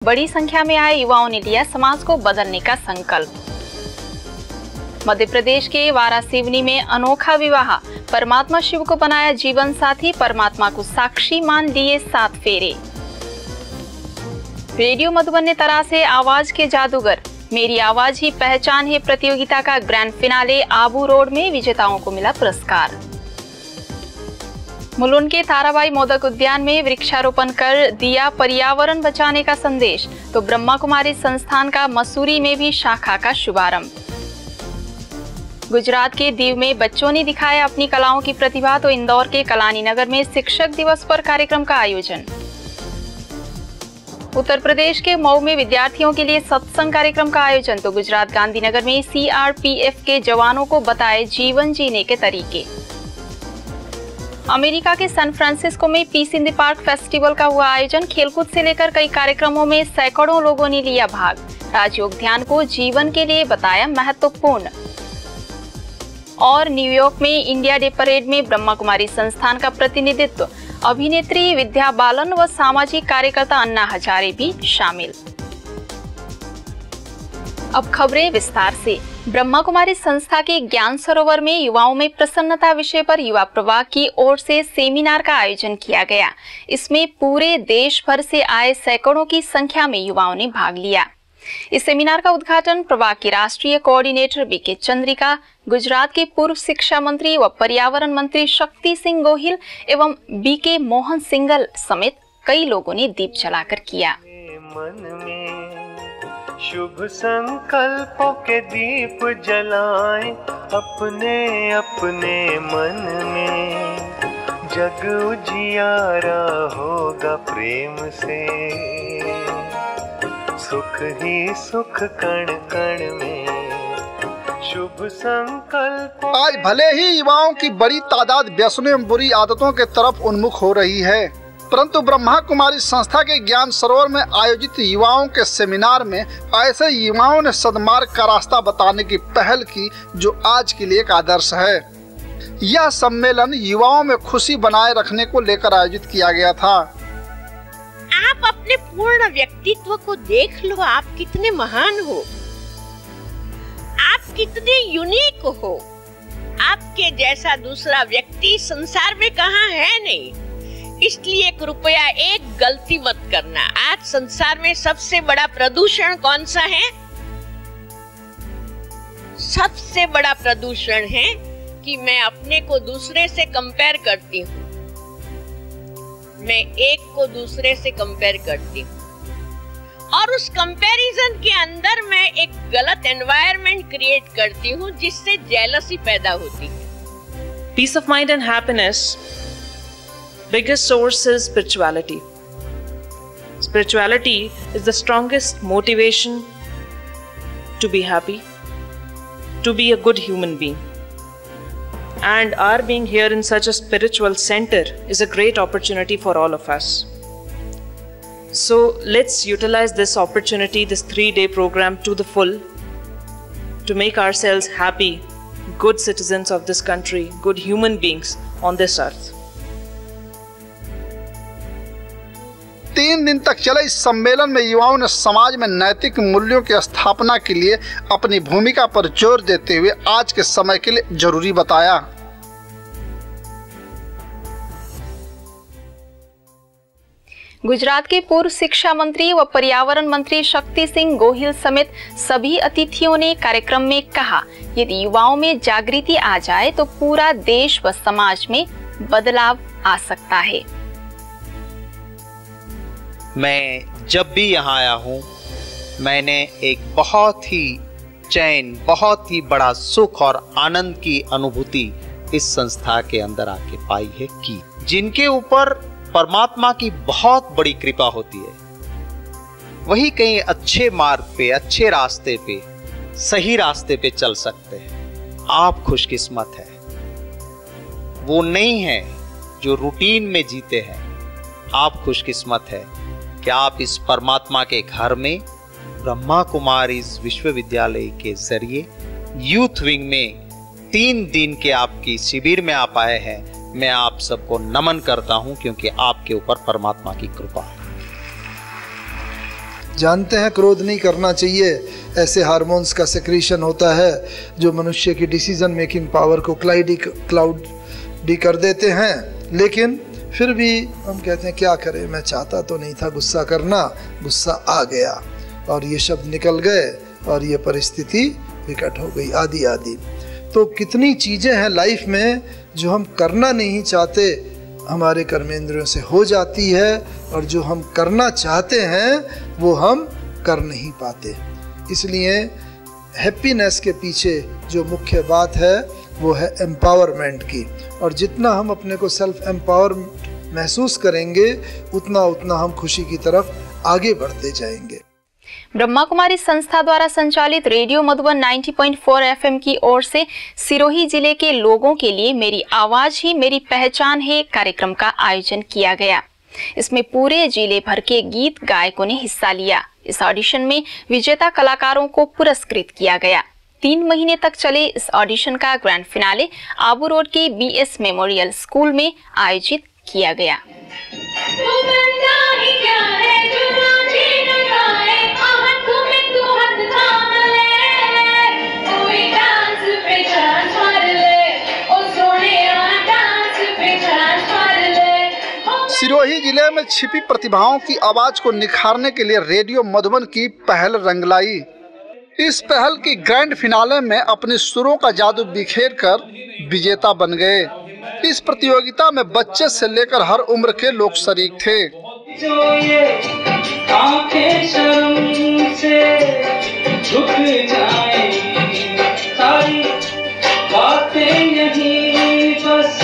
बड़ी संख्या में आए युवाओं ने लिया समाज को बदलने का संकल्प। मध्य प्रदेश के वारासिवनी में अनोखा विवाह, परमात्मा शिव को बनाया जीवन साथी, परमात्मा को साक्षी मान लिए 7 फेरे। रेडियो मधुबन ने तरासे आवाज के जादूगर, मेरी आवाज ही पहचान है प्रतियोगिता का ग्रैंड फिनाले आबू रोड में विजेताओं को मिला पुरस्कार। मुलुंड के ताराबाई मोदक उद्यान में वृक्षारोपण कर दिया पर्यावरण बचाने का संदेश, तो ब्रह्मा कुमारी संस्थान का मसूरी में भी शाखा का शुभारंभ। गुजरात के दीव में बच्चों ने दिखाया अपनी कलाओं की प्रतिभा, तो इंदौर के कलानी नगर में शिक्षक दिवस पर कार्यक्रम का आयोजन। उत्तर प्रदेश के मऊ में विद्यार्थियों के लिए सत्संग कार्यक्रम का आयोजन, तो गुजरात गांधीनगर में CRPF के जवानों को बताए जीवन जीने के तरीके। अमेरिका के सैन फ्रांसिस्को में peace in the park festival का हुआ आयोजन, खेलकूद से लेकर कई कार्यक्रमों में सैकड़ों लोगों ने लिया भाग। राजयोग ध्यान को जीवन के लिए बताया महत्वपूर्ण। और न्यूयॉर्क में इंडिया डे परेड में ब्रह्मा कुमारी संस्थान का प्रतिनिधित्व, अभिनेत्री विद्या बालन व सामाजिक कार्यकर्ता अन्ना हजारे भी शामिल। अब खबरें विस्तार से। ब्रह्मा कुमारी संस्था के ज्ञान सरोवर में युवाओं में प्रसन्नता विषय पर युवा प्रवाह की ओर से सेमिनार का आयोजन किया गया। इसमें पूरे देश भर से आए सैकड़ों की संख्या में युवाओं ने भाग लिया। इस सेमिनार का उद्घाटन प्रवाह के राष्ट्रीय कोऑर्डिनेटर BK चंद्रिका, गुजरात के पूर्व शिक्षा मंत्री व पर्यावरण मंत्री शक्ति सिंह गोहिल एवं BK मोहन सिंघल समेत कई लोगों ने दीप जलाकर किया। शुभ संकल्पों के दीप जलाएं अपने अपने मन में, जग उजियारा होगा प्रेम से, सुख ही सुख कण कण में, शुभ संकल्प। आज भले ही युवाओं की बड़ी तादाद व्यसनों एवं बुरी आदतों के तरफ उन्मुख हो रही है, परंतु ब्रह्मा कुमारी संस्था के ज्ञान सरोवर में आयोजित युवाओं के सेमिनार में ऐसे युवाओं ने सद्मार्ग का रास्ता बताने की पहल की, जो आज के लिए एक आदर्श है। यह सम्मेलन युवाओं में खुशी बनाए रखने को लेकर आयोजित किया गया था। आप अपने पूर्ण व्यक्तित्व को देख लो, आप कितने महान हो, आप कितने यूनिक हो। आपके जैसा दूसरा व्यक्ति संसार में कहाँ है नहीं। इसलिए कृपया एक गलती मत करना। आज संसार में सबसे बड़ा प्रदूषण कौन सा है? सबसे बड़ा प्रदूषण है कि मैं अपने को दूसरे से कंपेयर करती हूँ, मैं एक को दूसरे से कंपेयर करती हूँ, और उस कंपैरिजन के अंदर मैं एक गलत एनवायरनमेंट क्रिएट करती हूँ, जिससे जेलसी पैदा होती है। Peace of mind and happiness biggest source is spirituality. Spirituality is the strongest motivation to be happy, to be a good human being. And our being here in such a spiritual center is a great opportunity for all of us. So let's utilize this opportunity, this 3-day program to the full, to make ourselves happy, good citizens of this country, good human beings on this earth. 3 दिन तक चले इस सम्मेलन में युवाओं ने समाज में नैतिक मूल्यों की स्थापना के लिए अपनी भूमिका पर जोर देते हुए आज के समय के लिए जरूरी बताया। गुजरात के पूर्व शिक्षा मंत्री व पर्यावरण मंत्री शक्ति सिंह गोहिल समेत सभी अतिथियों ने कार्यक्रम में कहा, यदि युवाओं में जागृति आ जाए तो पूरा देश व समाज में बदलाव आ सकता है। मैं जब भी यहाँ आया हूँ, मैंने एक बहुत ही चैन, बहुत ही बड़ा सुख और आनंद की अनुभूति इस संस्था के अंदर आके पाई है कि जिनके ऊपर परमात्मा की बहुत बड़ी कृपा होती है, वही कहीं अच्छे मार्ग पे, अच्छे रास्ते पे, सही रास्ते पे चल सकते हैं। आप खुशकिस्मत हैं, वो नहीं है जो रूटीन में जीते हैं। आप खुशकिस्मत है कि आप इस परमात्मा के घर में ब्रह्मा कुमारी विश्वविद्यालय के जरिए यूथ विंग में 3 दिन के आपकी शिविर में आप आए हैं। मैं आप सबको नमन करता हूं, क्योंकि आपके ऊपर परमात्मा की कृपा है। जानते हैं क्रोध नहीं करना चाहिए, ऐसे हार्मोन्स का सेक्रीशन होता है जो मनुष्य की डिसीजन मेकिंग पावर को क्लाउडी कर देते हैं, लेकिन फिर भी हम कहते हैं क्या करें, मैं चाहता तो नहीं था गुस्सा करना, गुस्सा आ गया और ये शब्द निकल गए और ये परिस्थिति विकट हो गई, आदि आदि। तो कितनी चीज़ें हैं लाइफ में जो हम करना नहीं चाहते, हमारे कर्मेंद्रियों से हो जाती है, और जो हम करना चाहते हैं वो हम कर नहीं पाते। इसलिए हैप्पीनेस के पीछे जो मुख्य बात है वो है एम्पावरमेंट की, और जितना हम अपने को सेल्फ एम्पावर महसूस करेंगे उतना उतना हम खुशी की तरफ आगे बढ़ते जाएंगे। ब्रह्मा कुमारी संस्था द्वारा संचालित रेडियो मधुबन 90.4 एफएम की ओर से सिरोही जिले के लोगों के लिए मेरी आवाज ही मेरी पहचान है कार्यक्रम का आयोजन किया गया। इसमें पूरे जिले भर के गीत गायकों ने हिस्सा लिया। इस ऑडिशन में विजेता कलाकारों को पुरस्कृत किया गया। 3 महीने तक चले इस ऑडिशन का ग्रैंड फिनाले आबू रोड के बीएस मेमोरियल स्कूल में आयोजित किया गया। सिरोही जिले में छिपी प्रतिभाओं की आवाज को निखारने के लिए रेडियो मधुबन की पहल रंग लाई। इस पहल की ग्रैंड फिनाले में अपने सुरों का जादू बिखेर कर विजेता बन गए। इस प्रतियोगिता में बच्चे से लेकर हर उम्र के लोग शरीक थे। जो ये आंखें शर्म से झुक जाएंगी, सारी बातें यहीं बस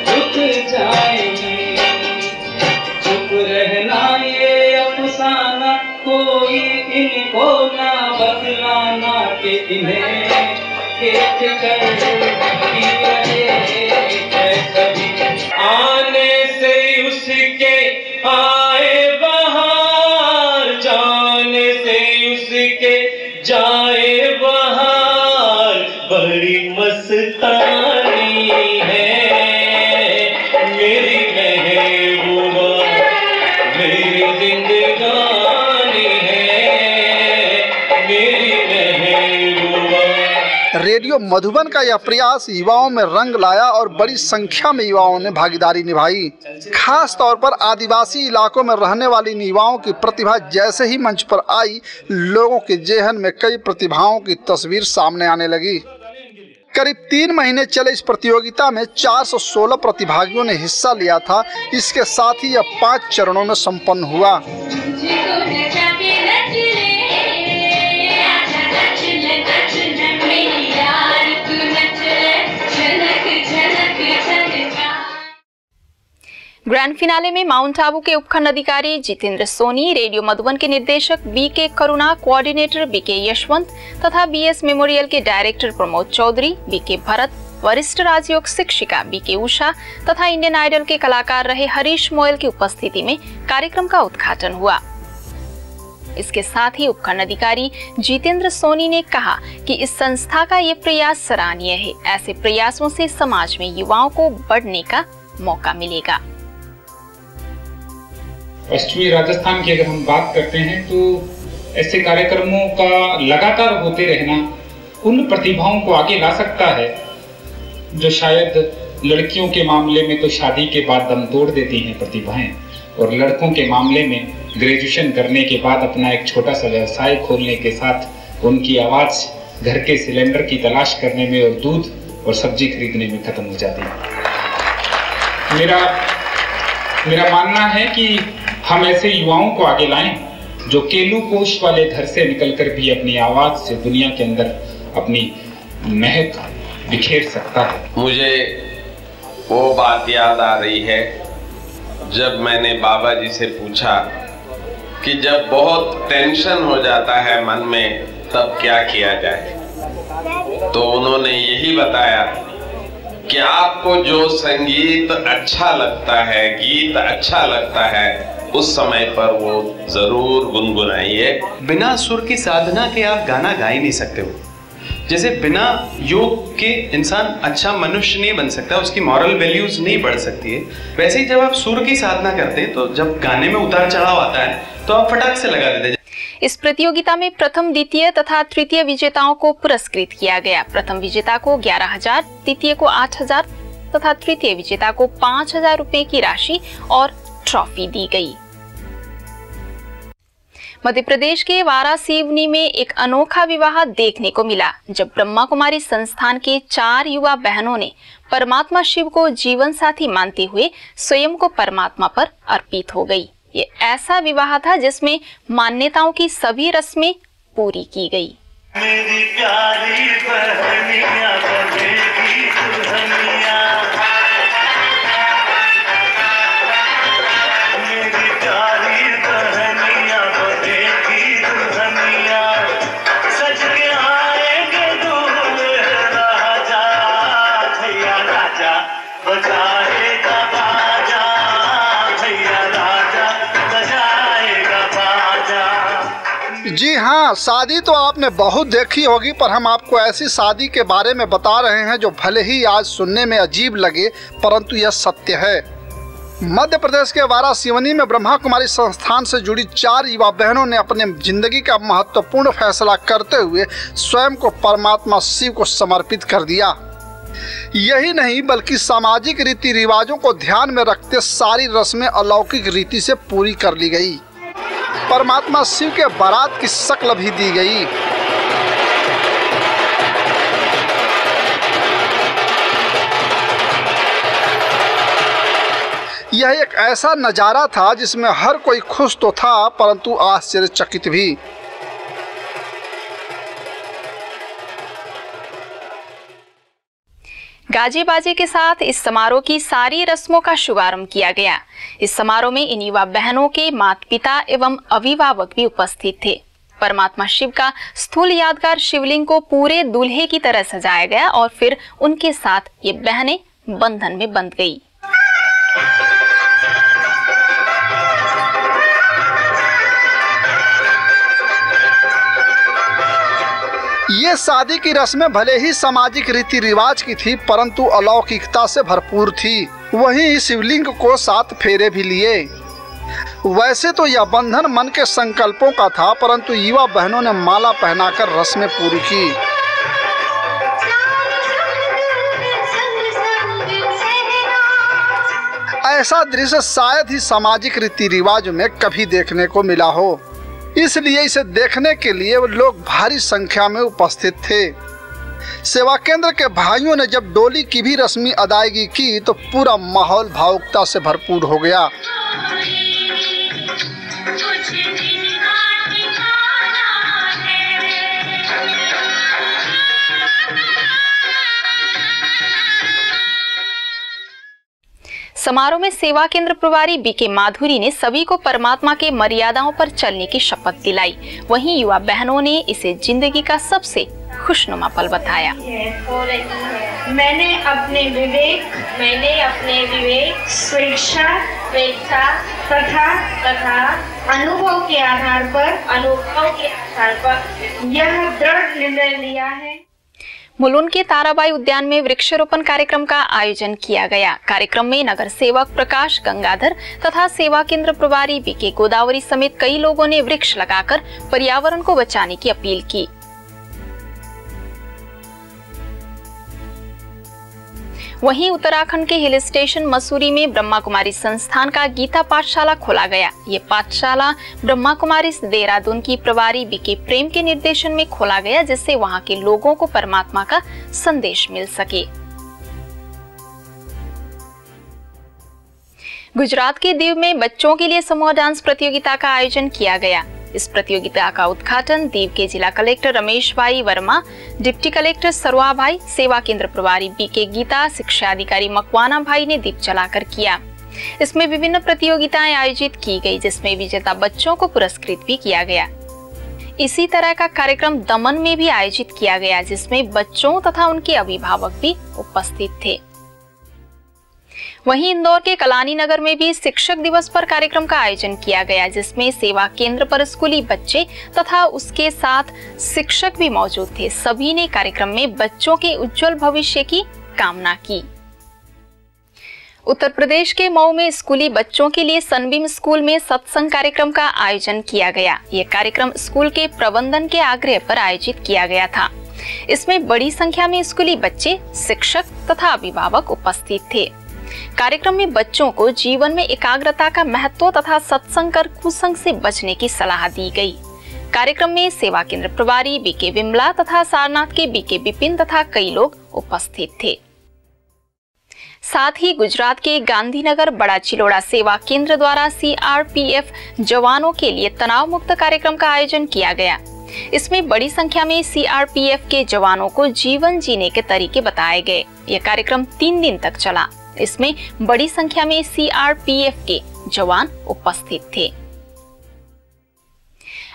रुक जाएंगी। चुप रहना ये अफसाना, कोई इनको ना बतलाना कि इन्हें देख कर आने से उसके आए बहार, जाने से उसके जाए बहार। बड़ी मस्तानी है मेरी महबूबा, मेरी जिंदगानी है मेरी महबूबा। रेडियो मधुबन का यह प्रयास युवाओं में रंग लाया और बड़ी संख्या में युवाओं ने भागीदारी निभाई। खास तौर पर आदिवासी इलाकों में रहने वाली युवाओं की प्रतिभा जैसे ही मंच पर आई, लोगों के जेहन में कई प्रतिभाओं की तस्वीर सामने आने लगी। करीब 3 महीने चले इस प्रतियोगिता में 416 प्रतिभागियों ने हिस्सा लिया था। इसके साथ ही यह 5 चरणों में संपन्न हुआ। ग्रैंड फिनाले में माउंट आबू के उपखंड अधिकारी जितेंद्र सोनी, रेडियो मधुबन के निदेशक बीके करुणा, कोऑर्डिनेटर बीके यशवंत तथा बीएस मेमोरियल के डायरेक्टर प्रमोद चौधरी, बीके भरत, वरिष्ठ राजयोग शिक्षिका बीके उषा तथा इंडियन आइडल के कलाकार रहे हरीश मोयल की उपस्थिति में कार्यक्रम का उद्घाटन हुआ। इसके साथ ही उपखंड अधिकारी जितेंद्र सोनी ने कहा कि इस संस्था का ये प्रयास सराहनीय है। ऐसे प्रयासों से समाज में युवाओं को बढ़ने का मौका मिलेगा। पश्चिमी राजस्थान की अगर हम बात करते हैं तो ऐसे कार्यक्रमों का लगातार होते रहना उन प्रतिभाओं को आगे ला सकता है जो शायद लड़कियों के मामले में तो शादी के बाद दम तोड़ देती हैं प्रतिभाएं, और लड़कों के मामले में ग्रेजुएशन करने के बाद अपना एक छोटा सा व्यवसाय खोलने के साथ उनकी आवाज़ घर के सिलेंडर की तलाश करने में और दूध और सब्जी खरीदने में खत्म हो जाती है। मेरा मानना है कि हम ऐसे युवाओं को आगे लाएं जो केलू कोश वाले घर से निकलकर भी अपनी आवाज से दुनिया के अंदर अपनी महक बिखेर सकता है। मुझे वो बात याद आ रही है जब मैंने बाबा जी से पूछा कि जब बहुत टेंशन हो जाता है मन में तब क्या किया जाए, तो उन्होंने यही बताया कि आपको जो संगीत अच्छा लगता है, गीत अच्छा लगता है, उस समय पर वो जरूर गुनगुनाइए। बिना सुर की साधना के आप गाना गा ही नहीं सकते हो। जैसे बिना योग के इंसान अच्छा मनुष्य नहीं बन सकता, उसकी मॉरल वैल्यूज नहीं बढ़ सकती है, वैसे ही जब आप सुर की साधना करते हैं तो जब गाने में उतार चढ़ाव आता है तो आप फटाक से लगा देते हैं। इस प्रतियोगिता में प्रथम, द्वितीय तथा तृतीय विजेताओं को पुरस्कृत किया गया। प्रथम विजेता को 11,000, द्वितीय को 8,000 तथा तृतीय विजेता को 5,000 रुपए की राशि और ट्रॉफी दी गई। मध्य प्रदेश के वारासिवनी में एक अनोखा विवाह देखने को मिला, जब ब्रह्मा कुमारी संस्थान के 4 युवा बहनों ने परमात्मा शिव को जीवन साथी मानते हुए स्वयं को परमात्मा पर अर्पित हो गई। ये ऐसा विवाह था जिसमें मान्यताओं की सभी रस्में पूरी की गई। मेरी प्यारी बहनिया बनेगी दुल्हनिया, मेरी प्यारी बहनिया बनेगी दुल्हनिया, सज के आएंगे दूल्हे राजा, भैया राजा बजाएगा बाजा, भैया राजा बजाएगा बाजा। जी हाँ, शादी तो आपने बहुत देखी होगी, पर हम आपको ऐसी शादी के बारे में बता रहे हैं जो भले ही आज सुनने में अजीब लगे परंतु यह सत्य है। मध्य प्रदेश के वारासिवनी में ब्रह्मा कुमारी संस्थान से जुड़ी 4 युवा बहनों ने अपने जिंदगी का महत्वपूर्ण फैसला करते हुए स्वयं को परमात्मा शिव को समर्पित कर दिया। यही नहीं बल्कि सामाजिक रीति रिवाजों को ध्यान में रखते सारी रस्में अलौकिक रीति से पूरी कर ली गई। परमात्मा शिव के बारात की शक्ल भी दी गई। यह एक ऐसा नजारा था जिसमें हर कोई खुश तो था परंतु आश्चर्यचकित भी। गाजे बाजे के साथ इस समारोह की सारी रस्मों का शुभारंभ किया गया। इस समारोह में इन युवा बहनों के माता पिता एवं अभिभावक भी उपस्थित थे। परमात्मा शिव का स्थूल यादगार शिवलिंग को पूरे दूल्हे की तरह सजाया गया और फिर उनके साथ ये बहनें बंधन में बंध गई। ये शादी की रस्में भले ही सामाजिक रीति रिवाज की थी परंतु अलौकिकता से भरपूर थी। वहीं शिवलिंग को 7 फेरे भी लिए। वैसे तो यह बंधन मन के संकल्पों का था परंतु युवा बहनों ने माला पहनाकर रस्में पूरी की। ऐसा दृश्य शायद ही सामाजिक रीति रिवाज में कभी देखने को मिला हो, इसलिए इसे देखने के लिए लोग भारी संख्या में उपस्थित थे। सेवा केंद्र के भाइयों ने जब डोली की भी रस्मी अदायगी की तो पूरा माहौल भावुकता से भरपूर हो गया। समारोह में सेवा केंद्र प्रभारी बीके माधुरी ने सभी को परमात्मा के मर्यादाओं पर चलने की शपथ दिलाई। वहीं युवा बहनों ने इसे जिंदगी का सबसे खुशनुमा पल बताया। मैंने अपने विवेक स्वेच्छा तथा अनुभव के आधार पर यह दृढ़ निर्णय लिया है। मुलुंड के ताराबाई उद्यान में वृक्षारोपण कार्यक्रम का आयोजन किया गया। कार्यक्रम में नगर सेवक प्रकाश गंगाधर तथा सेवा केंद्र प्रभारी बीके गोदावरी समेत कई लोगों ने वृक्ष लगाकर पर्यावरण को बचाने की अपील की। वहीं उत्तराखंड के हिल स्टेशन मसूरी में ब्रह्मा कुमारी संस्थान का गीता पाठशाला खोला गया। ये पाठशाला ब्रह्मा कुमारी देहरादून की प्रभारी बीके प्रेम के निर्देशन में खोला गया, जिससे वहां के लोगों को परमात्मा का संदेश मिल सके। गुजरात के दीव में बच्चों के लिए समूह डांस प्रतियोगिता का आयोजन किया गया। इस प्रतियोगिता का उद्घाटन दीव के जिला कलेक्टर रमेश भाई वर्मा, डिप्टी कलेक्टर सरोहा भाई, सेवा केंद्र प्रभारी बीके गीता, शिक्षा अधिकारी मकवाना भाई ने दीप जलाकर किया। इसमें विभिन्न प्रतियोगिताएं आयोजित की गई, जिसमें विजेता बच्चों को पुरस्कृत भी किया गया। इसी तरह का कार्यक्रम दमन में भी आयोजित किया गया, जिसमें बच्चों तथा उनके अभिभावक भी उपस्थित थे। वहीं इंदौर के कलानी नगर में भी शिक्षक दिवस पर कार्यक्रम का आयोजन किया गया, जिसमें सेवा केंद्र पर स्कूली बच्चे तथा उसके साथ शिक्षक भी मौजूद थे। सभी ने कार्यक्रम में बच्चों के उज्जवल भविष्य की कामना की। उत्तर प्रदेश के मऊ में स्कूली बच्चों के लिए सनबीम स्कूल में सत्संग कार्यक्रम का आयोजन किया गया। यह कार्यक्रम स्कूल के प्रबंधन के आग्रह पर आयोजित किया गया था। इसमें बड़ी संख्या में स्कूली बच्चे, शिक्षक तथा अभिभावक उपस्थित थे। कार्यक्रम में बच्चों को जीवन में एकाग्रता का महत्व तथा सत्संग कर कुसंग से बचने की सलाह दी गई। कार्यक्रम में सेवा केंद्र प्रभारी बीके विमला तथा सारनाथ के बीके बिपिन तथा कई लोग उपस्थित थे। साथ ही गुजरात के गांधीनगर बड़ा चिलोड़ा सेवा केंद्र द्वारा सीआरपीएफ जवानों के लिए तनाव मुक्त कार्यक्रम का आयोजन किया गया। इसमें बड़ी संख्या में सीआरपीएफ के जवानों को जीवन जीने के तरीके बताए गए। यह कार्यक्रम 3 दिन तक चला। इसमें बड़ी संख्या में सीआरपीएफ के जवान उपस्थित थे।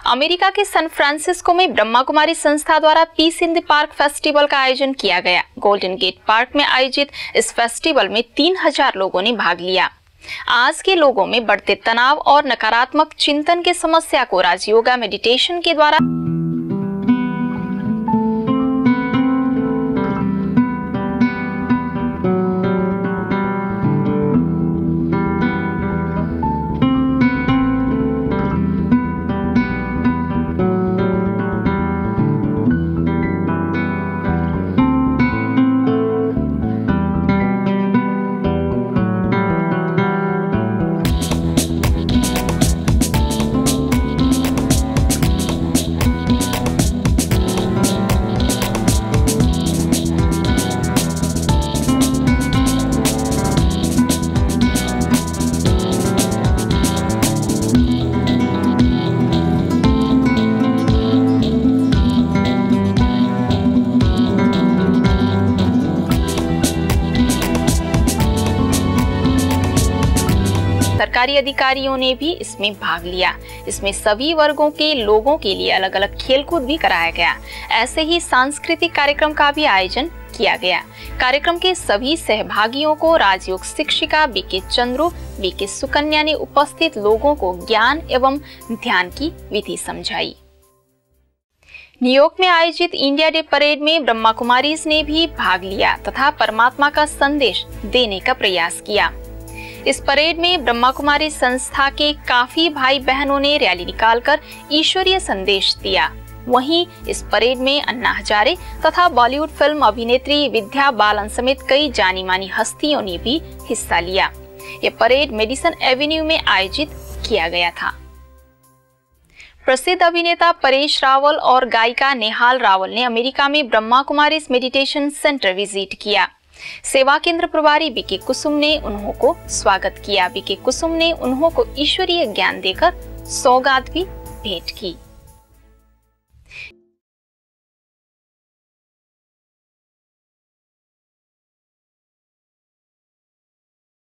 अमेरिका के सैन फ्रांसिस्को में ब्रह्मा कुमारी संस्था द्वारा peace in the park festival का आयोजन किया गया। गोल्डन गेट पार्क में आयोजित इस फेस्टिवल में 3000 लोगों ने भाग लिया। आज के लोगों में बढ़ते तनाव और नकारात्मक चिंतन की समस्या को राजयोगा मेडिटेशन के द्वारा सरकारी अधिकारियों ने भी इसमें भाग लिया। इसमें सभी वर्गों के लोगों के लिए अलग अलग खेलकूद भी कराया गया। ऐसे ही सांस्कृतिक कार्यक्रम का भी आयोजन किया गया। कार्यक्रम के सभी सहभागियों को राजयोग शिक्षिका बीके चंद्रू, बीके सुकन्या ने उपस्थित लोगों को ज्ञान एवं ध्यान की विधि समझाई। न्यूयॉर्क में आयोजित इंडिया डे परेड में ब्रह्मा कुमारीज ने भी भाग लिया तथा परमात्मा का संदेश देने का प्रयास किया। इस परेड में ब्रह्मा कुमारी संस्था के काफी भाई बहनों ने रैली निकालकर ईश्वरीय संदेश दिया। वहीं इस परेड में अन्ना हजारे तथा बॉलीवुड फिल्म अभिनेत्री विद्या बालन समेत कई जानी मानी हस्तियों ने भी हिस्सा लिया। ये परेड मेडिसन एवेन्यू में आयोजित किया गया था। प्रसिद्ध अभिनेता परेश रावल और गायिका नेहाल रावल ने अमेरिका में Brahma Kumaris meditation centre visit किया। सेवा केंद्र प्रभारी बीके कुसुम ने उन्हों को स्वागत किया। बीके कुसुम ने उन्हों को ईश्वरीय ज्ञान देकर सौगात भी भेंट की।